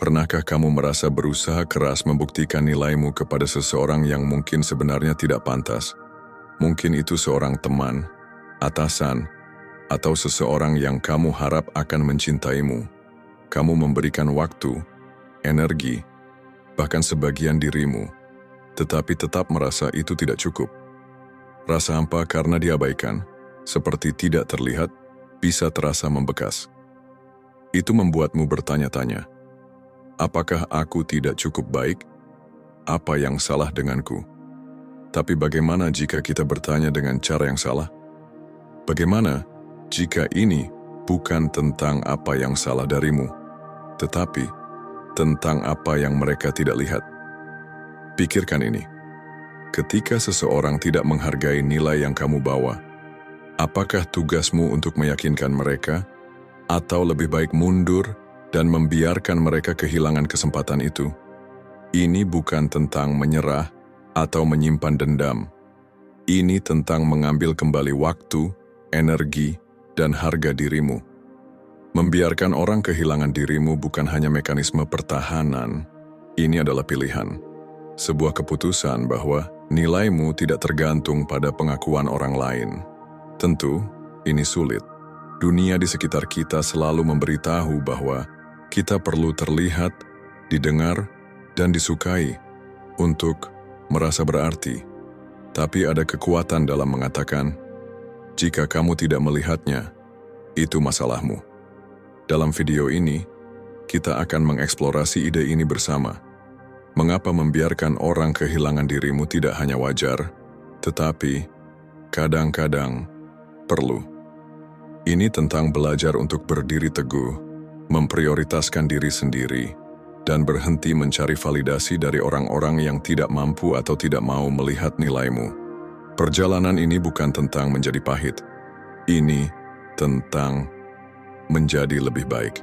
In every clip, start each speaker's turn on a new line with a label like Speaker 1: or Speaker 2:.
Speaker 1: Pernahkah kamu merasa berusaha keras membuktikan nilaimu kepada seseorang yang mungkin sebenarnya tidak pantas? Mungkin itu seorang teman, atasan, atau seseorang yang kamu harap akan mencintaimu. Kamu memberikan waktu, energi, bahkan sebagian dirimu, tetapi tetap merasa itu tidak cukup. Rasa hampa karena diabaikan, seperti tidak terlihat, bisa terasa membekas. Itu membuatmu bertanya-tanya, apakah aku tidak cukup baik? Apa yang salah denganku? Tapi bagaimana jika kita bertanya dengan cara yang salah? Bagaimana jika ini bukan tentang apa yang salah darimu, tetapi tentang apa yang mereka tidak lihat? Pikirkan ini. Ketika seseorang tidak menghargai nilai yang kamu bawa, apakah tugasmu untuk meyakinkan mereka, atau lebih baik mundur dan membiarkan mereka kehilangan kesempatan itu? Ini bukan tentang menyerah atau menyimpan dendam. Ini tentang mengambil kembali waktu, energi, dan harga dirimu. Membiarkan orang kehilangan dirimu bukan hanya mekanisme pertahanan, ini adalah pilihan. Sebuah keputusan bahwa nilaimu tidak tergantung pada pengakuan orang lain. Tentu, ini sulit. Dunia di sekitar kita selalu memberitahu bahwa kita perlu terlihat, didengar, dan disukai untuk merasa berarti. Tapi ada kekuatan dalam mengatakan, jika kamu tidak melihatnya, itu masalahmu. Dalam video ini, kita akan mengeksplorasi ide ini bersama. Mengapa membiarkan orang kehilangan dirimu tidak hanya wajar, tetapi kadang-kadang perlu. Ini tentang belajar untuk berdiri teguh, memprioritaskan diri sendiri, dan berhenti mencari validasi dari orang-orang yang tidak mampu atau tidak mau melihat nilaimu. Perjalanan ini bukan tentang menjadi pahit. Ini tentang menjadi lebih baik.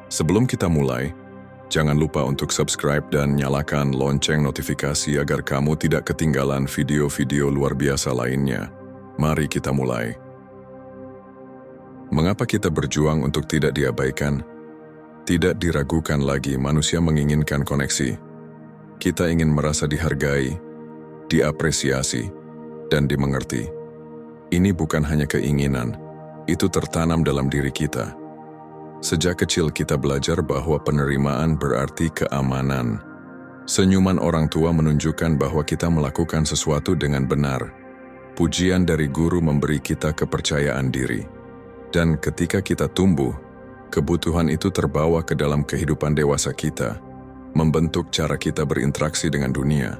Speaker 1: Sebelum kita mulai, jangan lupa untuk subscribe dan nyalakan lonceng notifikasi agar kamu tidak ketinggalan video-video luar biasa lainnya. Mari kita mulai. Mengapa kita berjuang untuk tidak diabaikan? Tidak diragukan lagi, manusia menginginkan koneksi. Kita ingin merasa dihargai, diapresiasi, dan dimengerti. Ini bukan hanya keinginan, itu tertanam dalam diri kita. Sejak kecil kita belajar bahwa penerimaan berarti keamanan. Senyuman orang tua menunjukkan bahwa kita melakukan sesuatu dengan benar. Pujian dari guru memberi kita kepercayaan diri. Dan ketika kita tumbuh, kebutuhan itu terbawa ke dalam kehidupan dewasa kita, membentuk cara kita berinteraksi dengan dunia.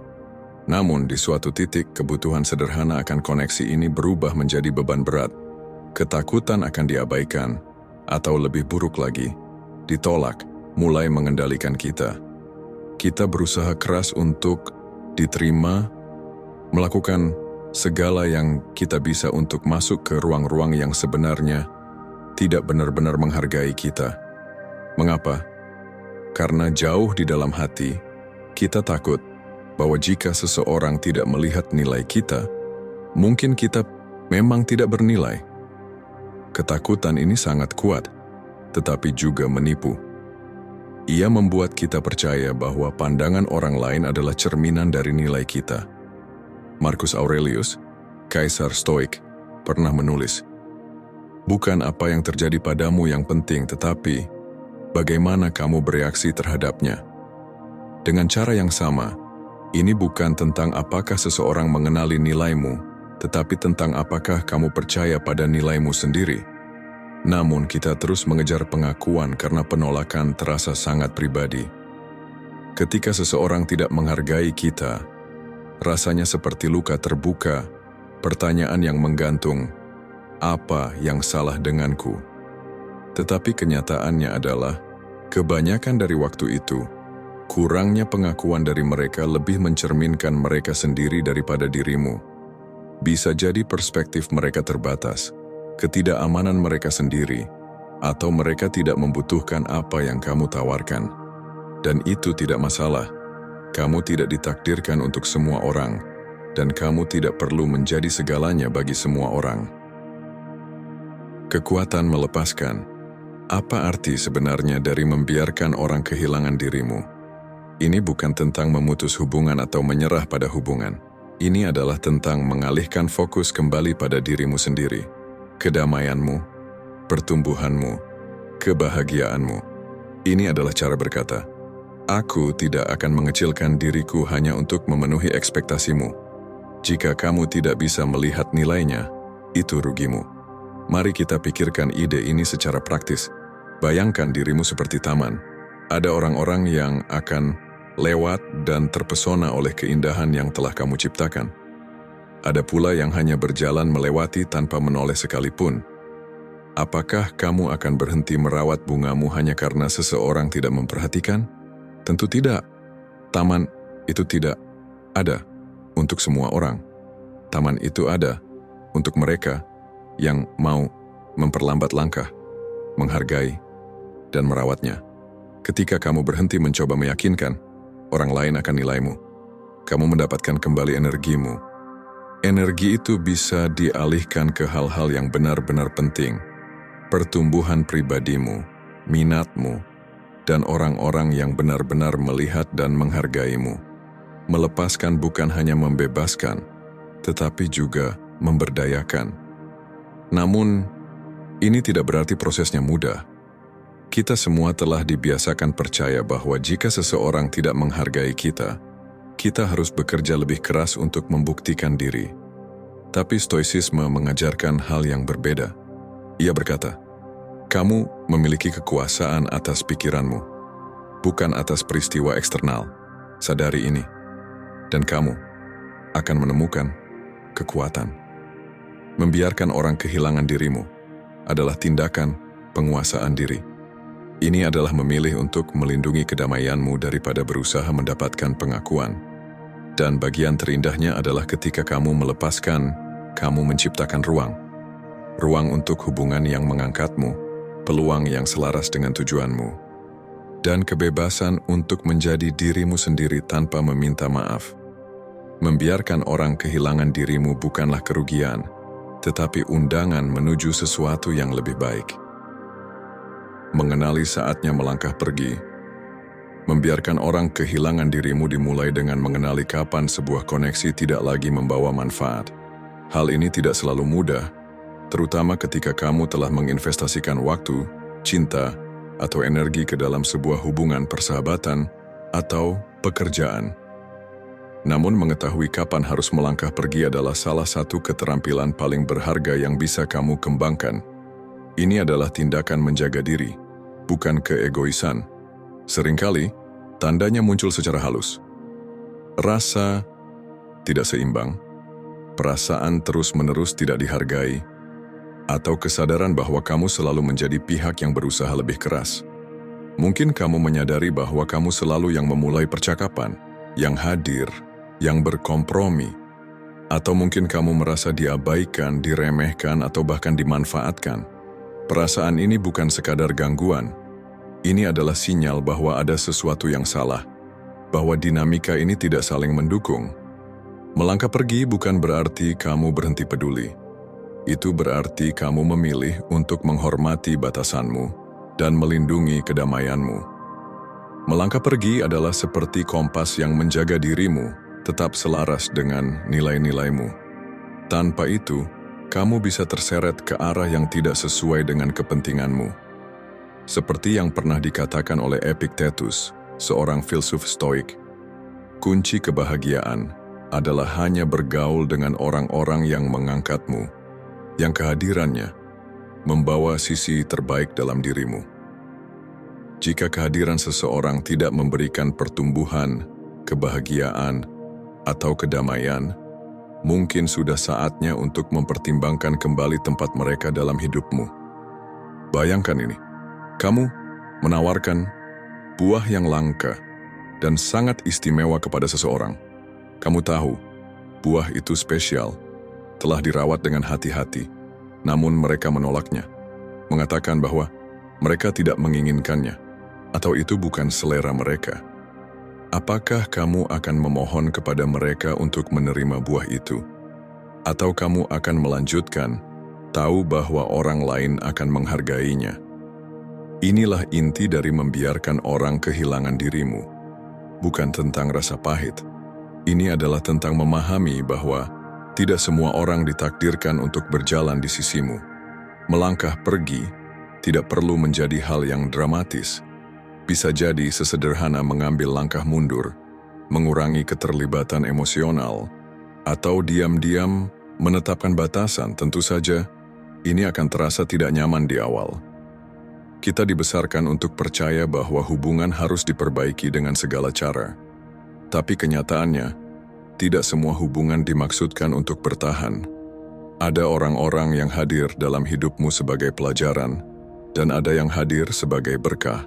Speaker 1: Namun di suatu titik, kebutuhan sederhana akan koneksi ini berubah menjadi beban berat. Ketakutan akan diabaikan, atau lebih buruk lagi, ditolak, mulai mengendalikan kita. Kita berusaha keras untuk diterima, melakukan segala yang kita bisa untuk masuk ke ruang-ruang yang sebenarnya tidak benar-benar menghargai kita. Mengapa? Karena jauh di dalam hati, kita takut bahwa jika seseorang tidak melihat nilai kita, mungkin kita memang tidak bernilai. Ketakutan ini sangat kuat, tetapi juga menipu. Ia membuat kita percaya bahwa pandangan orang lain adalah cerminan dari nilai kita. Marcus Aurelius, Kaisar Stoik, pernah menulis, bukan apa yang terjadi padamu yang penting, tetapi bagaimana kamu bereaksi terhadapnya. Dengan cara yang sama, ini bukan tentang apakah seseorang mengenali nilaimu, tetapi tentang apakah kamu percaya pada nilaimu sendiri. Namun kita terus mengejar pengakuan karena penolakan terasa sangat pribadi. Ketika seseorang tidak menghargai kita, rasanya seperti luka terbuka, pertanyaan yang menggantung, apa yang salah denganku? Tetapi kenyataannya adalah, kebanyakan dari waktu itu, kurangnya pengakuan dari mereka lebih mencerminkan mereka sendiri daripada dirimu. Bisa jadi perspektif mereka terbatas, ketidakamanan mereka sendiri, atau mereka tidak membutuhkan apa yang kamu tawarkan. Dan itu tidak masalah. Kamu tidak ditakdirkan untuk semua orang, dan kamu tidak perlu menjadi segalanya bagi semua orang. Kekuatan melepaskan. Apa arti sebenarnya dari membiarkan orang kehilangan dirimu? Ini bukan tentang memutus hubungan atau menyerah pada hubungan. Ini adalah tentang mengalihkan fokus kembali pada dirimu sendiri, kedamaianmu, pertumbuhanmu, kebahagiaanmu. Ini adalah cara berkata, "Aku tidak akan mengecilkan diriku hanya untuk memenuhi ekspektasimu. Jika kamu tidak bisa melihat nilainya, itu rugimu." Mari kita pikirkan ide ini secara praktis. Bayangkan dirimu seperti taman. Ada orang-orang yang akan lewat dan terpesona oleh keindahan yang telah kamu ciptakan. Ada pula yang hanya berjalan melewati tanpa menoleh sekalipun. Apakah kamu akan berhenti merawat bungamu hanya karena seseorang tidak memperhatikan? Tentu tidak. Taman itu tidak ada untuk semua orang. Taman itu ada untuk mereka yang mau memperlambat langkah, menghargai, dan merawatnya. Ketika kamu berhenti mencoba meyakinkan, orang lain akan nilaimu. Kamu mendapatkan kembali energimu. Energi itu bisa dialihkan ke hal-hal yang benar-benar penting. Pertumbuhan pribadimu, minatmu, dan orang-orang yang benar-benar melihat dan menghargaimu. Melepaskan bukan hanya membebaskan, tetapi juga memberdayakan. Namun, ini tidak berarti prosesnya mudah. Kita semua telah dibiasakan percaya bahwa jika seseorang tidak menghargai kita, kita harus bekerja lebih keras untuk membuktikan diri. Tapi Stoicisme mengajarkan hal yang berbeda. Ia berkata, "Kamu memiliki kekuasaan atas pikiranmu, bukan atas peristiwa eksternal. Sadari ini, dan kamu akan menemukan kekuatan." Membiarkan orang kehilangan dirimu adalah tindakan penguasaan diri. Ini adalah memilih untuk melindungi kedamaianmu daripada berusaha mendapatkan pengakuan. Dan bagian terindahnya adalah ketika kamu melepaskan, kamu menciptakan ruang. Ruang untuk hubungan yang mengangkatmu, peluang yang selaras dengan tujuanmu, dan kebebasan untuk menjadi dirimu sendiri tanpa meminta maaf. Membiarkan orang kehilangan dirimu bukanlah kerugian, tetapi undangan menuju sesuatu yang lebih baik. Mengenali saatnya melangkah pergi. Membiarkan orang kehilangan dirimu dimulai dengan mengenali kapan sebuah koneksi tidak lagi membawa manfaat. Hal ini tidak selalu mudah, terutama ketika kamu telah menginvestasikan waktu, cinta, atau energi ke dalam sebuah hubungan persahabatan atau pekerjaan. Namun mengetahui kapan harus melangkah pergi adalah salah satu keterampilan paling berharga yang bisa kamu kembangkan. Ini adalah tindakan menjaga diri, bukan keegoisan. Seringkali, tandanya muncul secara halus. Rasa tidak seimbang, perasaan terus-menerus tidak dihargai, atau kesadaran bahwa kamu selalu menjadi pihak yang berusaha lebih keras. Mungkin kamu menyadari bahwa kamu selalu yang memulai percakapan, yang hadir, yang berkompromi, atau mungkin kamu merasa diabaikan, diremehkan, atau bahkan dimanfaatkan. Perasaan ini bukan sekadar gangguan. Ini adalah sinyal bahwa ada sesuatu yang salah, bahwa dinamika ini tidak saling mendukung. Melangkah pergi bukan berarti kamu berhenti peduli. Itu berarti kamu memilih untuk menghormati batasanmu dan melindungi kedamaianmu. Melangkah pergi adalah seperti kompas yang menjaga dirimu tetap selaras dengan nilai-nilaimu. Tanpa itu, kamu bisa terseret ke arah yang tidak sesuai dengan kepentinganmu. Seperti yang pernah dikatakan oleh Epictetus, seorang filsuf Stoik, kunci kebahagiaan adalah hanya bergaul dengan orang-orang yang mengangkatmu, yang kehadirannya membawa sisi terbaik dalam dirimu. Jika kehadiran seseorang tidak memberikan pertumbuhan, kebahagiaan, atau kedamaian, mungkin sudah saatnya untuk mempertimbangkan kembali tempat mereka dalam hidupmu. Bayangkan ini, kamu menawarkan buah yang langka dan sangat istimewa kepada seseorang. Kamu tahu, buah itu spesial, telah dirawat dengan hati-hati, namun mereka menolaknya, mengatakan bahwa mereka tidak menginginkannya, atau itu bukan selera mereka. Apakah kamu akan memohon kepada mereka untuk menerima buah itu? Atau kamu akan melanjutkan, tahu bahwa orang lain akan menghargainya? Inilah inti dari membiarkan orang kehilangan dirimu. Bukan tentang rasa pahit. Ini adalah tentang memahami bahwa tidak semua orang ditakdirkan untuk berjalan di sisimu. Melangkah pergi tidak perlu menjadi hal yang dramatis. Bisa jadi sesederhana mengambil langkah mundur, mengurangi keterlibatan emosional, atau diam-diam menetapkan batasan. Tentu saja, ini akan terasa tidak nyaman di awal. Kita dibesarkan untuk percaya bahwa hubungan harus diperbaiki dengan segala cara. Tapi kenyataannya, tidak semua hubungan dimaksudkan untuk bertahan. Ada orang-orang yang hadir dalam hidupmu sebagai pelajaran, dan ada yang hadir sebagai berkah.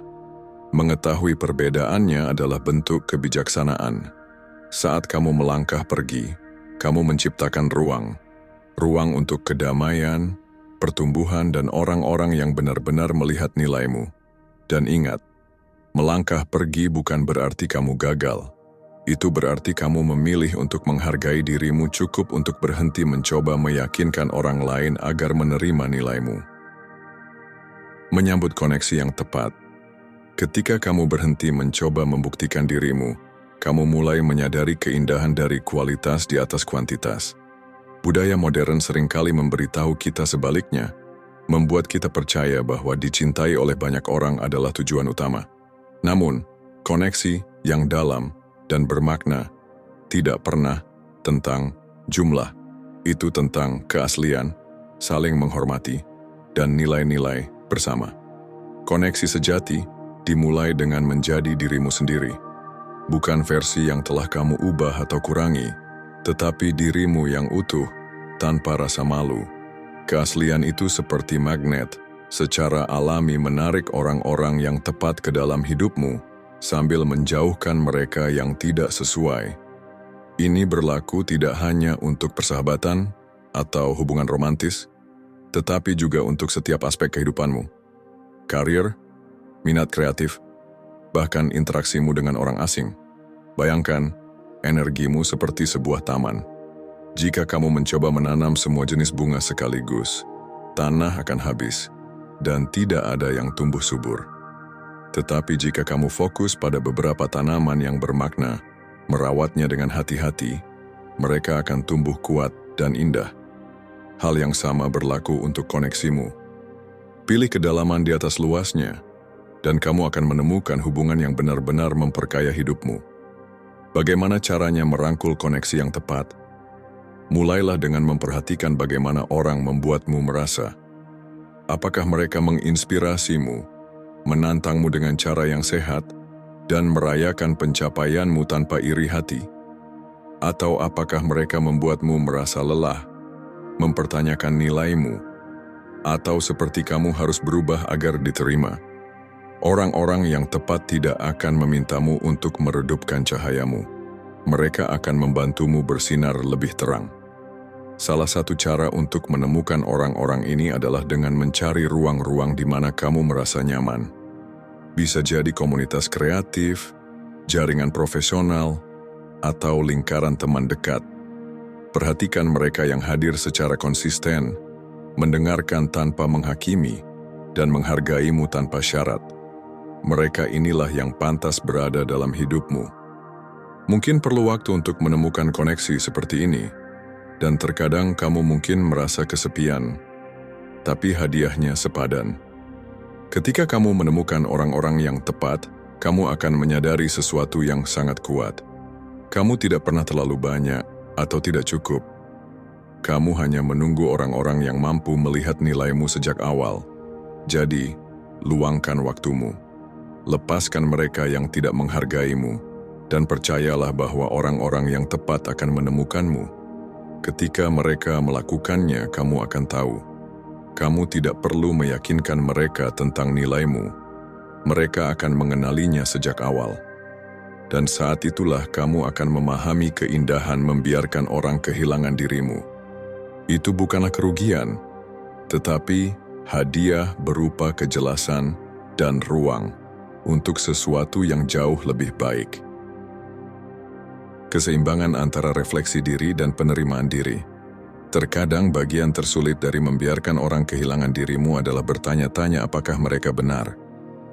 Speaker 1: Mengetahui perbedaannya adalah bentuk kebijaksanaan. Saat kamu melangkah pergi, kamu menciptakan ruang untuk kedamaian, pertumbuhan, dan orang-orang yang benar-benar melihat nilaimu. Dan ingat, melangkah pergi bukan berarti kamu gagal. Itu berarti kamu memilih untuk menghargai dirimu cukup untuk berhenti mencoba meyakinkan orang lain agar menerima nilaimu. Menyambut koneksi yang tepat. Ketika kamu berhenti mencoba membuktikan dirimu, kamu mulai menyadari keindahan dari kualitas di atas kuantitas. Budaya modern seringkali memberitahu kita sebaliknya, membuat kita percaya bahwa dicintai oleh banyak orang adalah tujuan utama. Namun, koneksi yang dalam dan bermakna tidak pernah tentang jumlah. Itu tentang keaslian, saling menghormati, dan nilai-nilai bersama. Koneksi sejati dimulai dengan menjadi dirimu sendiri. Bukan versi yang telah kamu ubah atau kurangi, tetapi dirimu yang utuh, tanpa rasa malu. Keaslian itu seperti magnet, secara alami menarik orang-orang yang tepat ke dalam hidupmu, sambil menjauhkan mereka yang tidak sesuai. Ini berlaku tidak hanya untuk persahabatan atau hubungan romantis, tetapi juga untuk setiap aspek kehidupanmu. Karir, minat kreatif, bahkan interaksimu dengan orang asing. Bayangkan, energimu seperti sebuah taman. Jika kamu mencoba menanam semua jenis bunga sekaligus, tanah akan habis, dan tidak ada yang tumbuh subur. Tetapi jika kamu fokus pada beberapa tanaman yang bermakna, merawatnya dengan hati-hati, mereka akan tumbuh kuat dan indah. Hal yang sama berlaku untuk koneksimu. Pilih kedalaman di atas luasnya, dan kamu akan menemukan hubungan yang benar-benar memperkaya hidupmu. Bagaimana caranya merangkul koneksi yang tepat? Mulailah dengan memperhatikan bagaimana orang membuatmu merasa. Apakah mereka menginspirasimu, menantangmu dengan cara yang sehat, dan merayakan pencapaianmu tanpa iri hati? Atau apakah mereka membuatmu merasa lelah, mempertanyakan nilaimu, atau seperti kamu harus berubah agar diterima? Orang-orang yang tepat tidak akan memintamu untuk meredupkan cahayamu. Mereka akan membantumu bersinar lebih terang. Salah satu cara untuk menemukan orang-orang ini adalah dengan mencari ruang-ruang di mana kamu merasa nyaman. Bisa jadi komunitas kreatif, jaringan profesional, atau lingkaran teman dekat. Perhatikan mereka yang hadir secara konsisten, mendengarkan tanpa menghakimi, dan menghargaimu tanpa syarat. Mereka inilah yang pantas berada dalam hidupmu. Mungkin perlu waktu untuk menemukan koneksi seperti ini, dan terkadang kamu mungkin merasa kesepian, tapi hadiahnya sepadan. Ketika kamu menemukan orang-orang yang tepat, kamu akan menyadari sesuatu yang sangat kuat. Kamu tidak pernah terlalu banyak atau tidak cukup. Kamu hanya menunggu orang-orang yang mampu melihat nilaimu sejak awal. Jadi, luangkan waktumu. Lepaskan mereka yang tidak menghargaimu, dan percayalah bahwa orang-orang yang tepat akan menemukanmu. Ketika mereka melakukannya, kamu akan tahu. Kamu tidak perlu meyakinkan mereka tentang nilaimu. Mereka akan mengenalinya sejak awal. Dan saat itulah kamu akan memahami keindahan membiarkan orang kehilangan dirimu. Itu bukanlah kerugian, tetapi hadiah berupa kejelasan dan ruang untuk sesuatu yang jauh lebih baik. Keseimbangan antara refleksi diri dan penerimaan diri. Terkadang bagian tersulit dari membiarkan orang kehilangan dirimu adalah bertanya-tanya apakah mereka benar.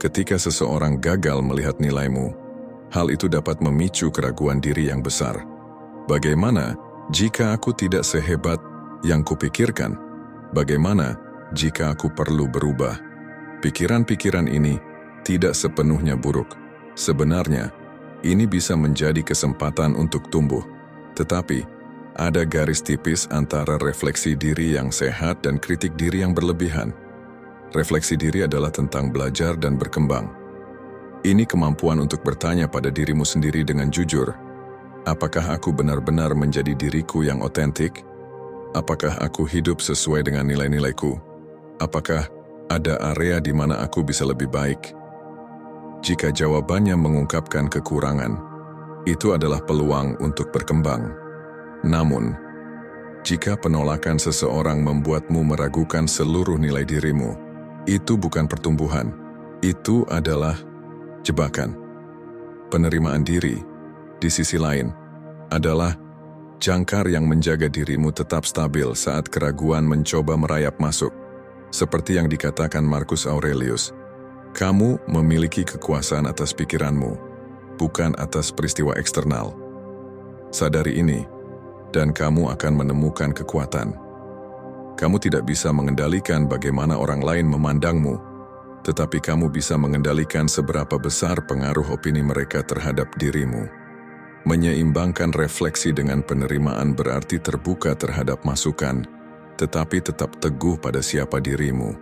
Speaker 1: Ketika seseorang gagal melihat nilaimu, hal itu dapat memicu keraguan diri yang besar. Bagaimana jika aku tidak sehebat yang kupikirkan? Bagaimana jika aku perlu berubah? Pikiran-pikiran ini tidak sepenuhnya buruk. Sebenarnya, ini bisa menjadi kesempatan untuk tumbuh. Tetapi, ada garis tipis antara refleksi diri yang sehat dan kritik diri yang berlebihan. Refleksi diri adalah tentang belajar dan berkembang. Ini kemampuan untuk bertanya pada dirimu sendiri dengan jujur. Apakah aku benar-benar menjadi diriku yang otentik? Apakah aku hidup sesuai dengan nilai-nilaiku? Apakah ada area di mana aku bisa lebih baik? Jika jawabannya mengungkapkan kekurangan, itu adalah peluang untuk berkembang. Namun, jika penolakan seseorang membuatmu meragukan seluruh nilai dirimu, itu bukan pertumbuhan, itu adalah jebakan. Penerimaan diri, di sisi lain, adalah jangkar yang menjaga dirimu tetap stabil saat keraguan mencoba merayap masuk. Seperti yang dikatakan Marcus Aurelius, kamu memiliki kekuasaan atas pikiranmu, bukan atas peristiwa eksternal. Sadari ini, dan kamu akan menemukan kekuatan. Kamu tidak bisa mengendalikan bagaimana orang lain memandangmu, tetapi kamu bisa mengendalikan seberapa besar pengaruh opini mereka terhadap dirimu. Menyeimbangkan refleksi dengan penerimaan berarti terbuka terhadap masukan, tetapi tetap teguh pada siapa dirimu.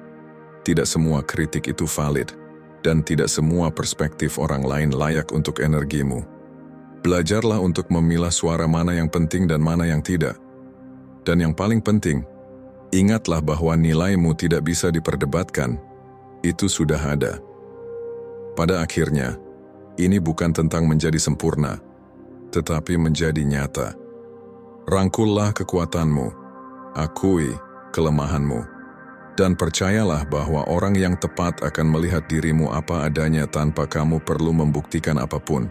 Speaker 1: Tidak semua kritik itu valid, dan tidak semua perspektif orang lain layak untuk energimu. Belajarlah untuk memilah suara mana yang penting dan mana yang tidak. Dan yang paling penting, ingatlah bahwa nilaimu tidak bisa diperdebatkan. Itu sudah ada. Pada akhirnya, ini bukan tentang menjadi sempurna, tetapi menjadi nyata. Rangkullah kekuatanmu, akui kelemahanmu, dan percayalah bahwa orang yang tepat akan melihat dirimu apa adanya tanpa kamu perlu membuktikan apapun.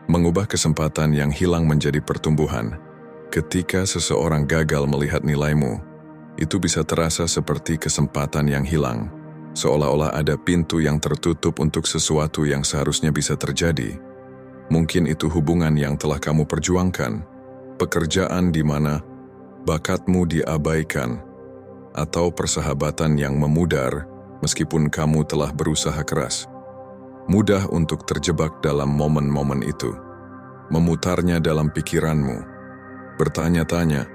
Speaker 1: Mengubah kesempatan yang hilang menjadi pertumbuhan. Ketika seseorang gagal melihat nilaimu, itu bisa terasa seperti kesempatan yang hilang, seolah-olah ada pintu yang tertutup untuk sesuatu yang seharusnya bisa terjadi. Mungkin itu hubungan yang telah kamu perjuangkan, pekerjaan di mana bakatmu diabaikan, atau persahabatan yang memudar meskipun kamu telah berusaha keras. Mudah untuk terjebak dalam momen-momen itu, memutarnya dalam pikiranmu, bertanya-tanya,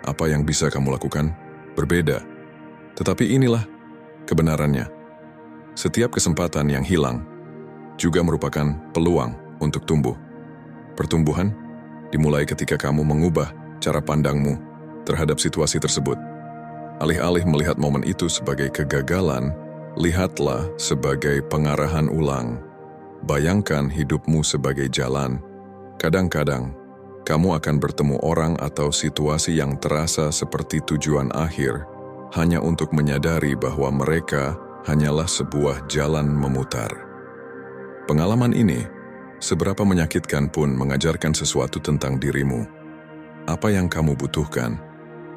Speaker 1: apa yang bisa kamu lakukan? Berbeda. Tetapi inilah kebenarannya. Setiap kesempatan yang hilang juga merupakan peluang untuk tumbuh. Pertumbuhan dimulai ketika kamu mengubah cara pandangmu terhadap situasi tersebut. Alih-alih melihat momen itu sebagai kegagalan, lihatlah sebagai pengarahan ulang. Bayangkan hidupmu sebagai jalan. Kadang-kadang, kamu akan bertemu orang atau situasi yang terasa seperti tujuan akhir, hanya untuk menyadari bahwa mereka hanyalah sebuah jalan memutar. Pengalaman ini, seberapa menyakitkan pun mengajarkan sesuatu tentang dirimu. Apa yang kamu butuhkan,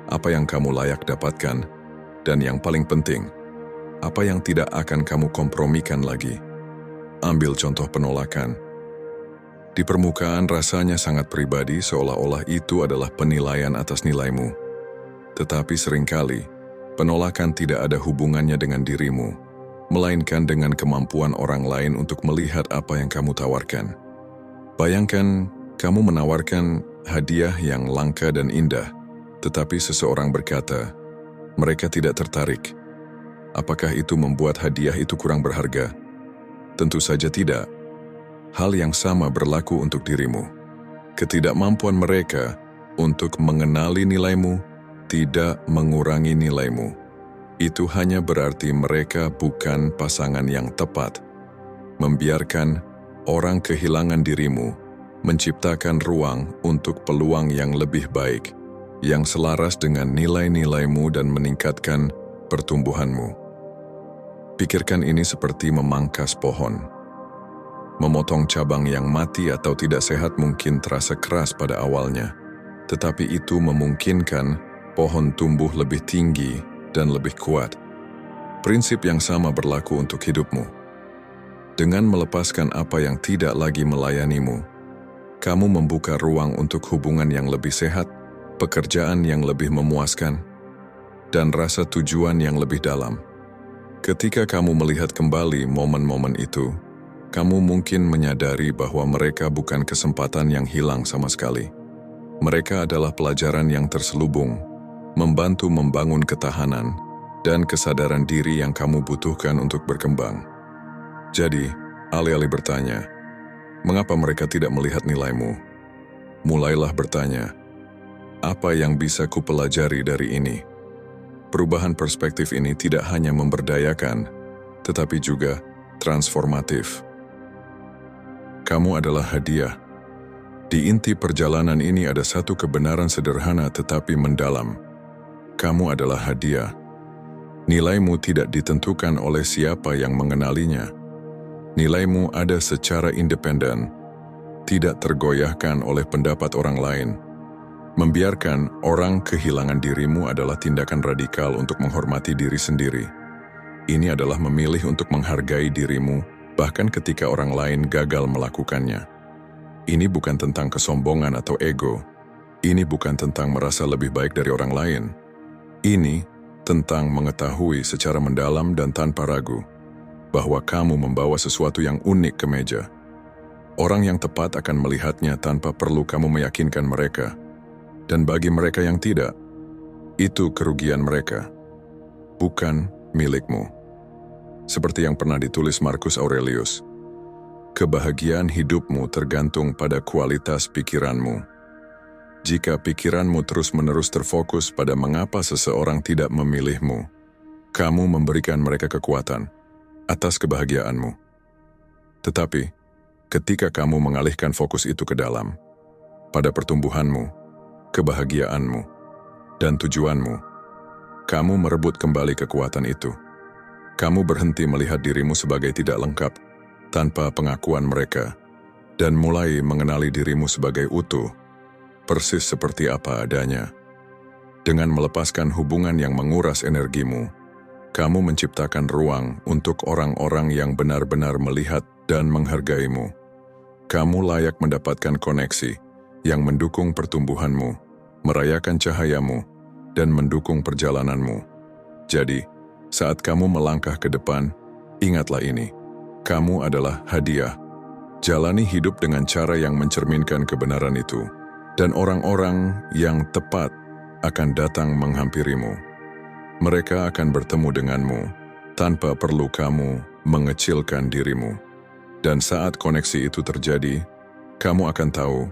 Speaker 1: apa yang kamu layak dapatkan, dan yang paling penting, apa yang tidak akan kamu kompromikan lagi. Ambil contoh penolakan. Di permukaan rasanya sangat pribadi, seolah-olah itu adalah penilaian atas nilaimu. Tetapi seringkali, penolakan tidak ada hubungannya dengan dirimu, melainkan dengan kemampuan orang lain untuk melihat apa yang kamu tawarkan. Bayangkan, kamu menawarkan hadiah yang langka dan indah, tetapi seseorang berkata, mereka tidak tertarik. Apakah itu membuat hadiah itu kurang berharga? Tentu saja tidak. Hal yang sama berlaku untuk dirimu. Ketidakmampuan mereka untuk mengenali nilaimu tidak mengurangi nilaimu. Itu hanya berarti mereka bukan pasangan yang tepat. Membiarkan orang kehilangan dirimu menciptakan ruang untuk peluang yang lebih baik, yang selaras dengan nilai-nilaimu dan meningkatkan pertumbuhanmu. Pikirkan ini seperti memangkas pohon. Memotong cabang yang mati atau tidak sehat mungkin terasa keras pada awalnya, tetapi itu memungkinkan pohon tumbuh lebih tinggi dan lebih kuat. Prinsip yang sama berlaku untuk hidupmu. Dengan melepaskan apa yang tidak lagi melayanimu, kamu membuka ruang untuk hubungan yang lebih sehat, pekerjaan yang lebih memuaskan, dan rasa tujuan yang lebih dalam. Ketika kamu melihat kembali momen-momen itu, kamu mungkin menyadari bahwa mereka bukan kesempatan yang hilang sama sekali. Mereka adalah pelajaran yang terselubung, membantu membangun ketahanan dan kesadaran diri yang kamu butuhkan untuk berkembang. Jadi, alih-alih bertanya, mengapa mereka tidak melihat nilaimu? Mulailah bertanya, apa yang bisa kupelajari dari ini? Perubahan perspektif ini tidak hanya memberdayakan, tetapi juga transformatif. Kamu adalah hadiah. Di inti perjalanan ini ada satu kebenaran sederhana tetapi mendalam. Kamu adalah hadiah. Nilaimu tidak ditentukan oleh siapa yang mengenalinya. Nilaimu ada secara independen, tidak tergoyahkan oleh pendapat orang lain. Membiarkan orang kehilangan dirimu adalah tindakan radikal untuk menghormati diri sendiri. Ini adalah memilih untuk menghargai dirimu, bahkan ketika orang lain gagal melakukannya. Ini bukan tentang kesombongan atau ego. Ini bukan tentang merasa lebih baik dari orang lain. Ini tentang mengetahui secara mendalam dan tanpa ragu bahwa kamu membawa sesuatu yang unik ke meja. Orang yang tepat akan melihatnya tanpa perlu kamu meyakinkan mereka. Dan bagi mereka yang tidak, itu kerugian mereka, bukan milikmu. Seperti yang pernah ditulis Marcus Aurelius, kebahagiaan hidupmu tergantung pada kualitas pikiranmu. Jika pikiranmu terus-menerus terfokus pada mengapa seseorang tidak memilihmu, kamu memberikan mereka kekuatan atas kebahagiaanmu. Tetapi, ketika kamu mengalihkan fokus itu ke dalam, pada pertumbuhanmu, kebahagiaanmu, dan tujuanmu, kamu merebut kembali kekuatan itu. Kamu berhenti melihat dirimu sebagai tidak lengkap, tanpa pengakuan mereka, dan mulai mengenali dirimu sebagai utuh, persis seperti apa adanya. Dengan melepaskan hubungan yang menguras energimu, kamu menciptakan ruang untuk orang-orang yang benar-benar melihat dan menghargaimu. Kamu layak mendapatkan koneksi yang mendukung pertumbuhanmu, merayakan cahayamu, dan mendukung perjalananmu. Jadi, saat kamu melangkah ke depan, ingatlah ini, kamu adalah hadiah. Jalani hidup dengan cara yang mencerminkan kebenaran itu, dan orang-orang yang tepat akan datang menghampirimu. Mereka akan bertemu denganmu tanpa perlu kamu mengecilkan dirimu. Dan saat koneksi itu terjadi, kamu akan tahu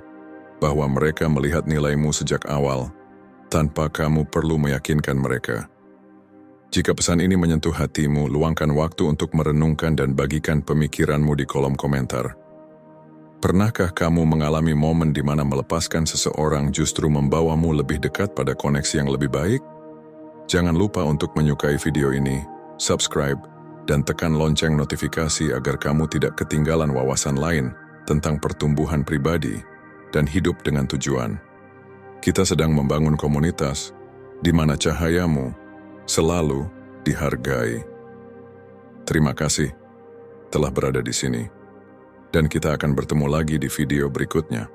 Speaker 1: bahwa mereka melihat nilaimu sejak awal tanpa kamu perlu meyakinkan mereka. Jika pesan ini menyentuh hatimu, luangkan waktu untuk merenungkan dan bagikan pemikiranmu di kolom komentar. Pernahkah kamu mengalami momen di mana melepaskan seseorang justru membawamu lebih dekat pada koneksi yang lebih baik? Jangan lupa untuk menyukai video ini, subscribe, dan tekan lonceng notifikasi agar kamu tidak ketinggalan wawasan lain tentang pertumbuhan pribadi dan hidup dengan tujuan. Kita sedang membangun komunitas di mana cahayamu selalu dihargai. Terima kasih telah berada di sini. Dan kita akan bertemu lagi di video berikutnya.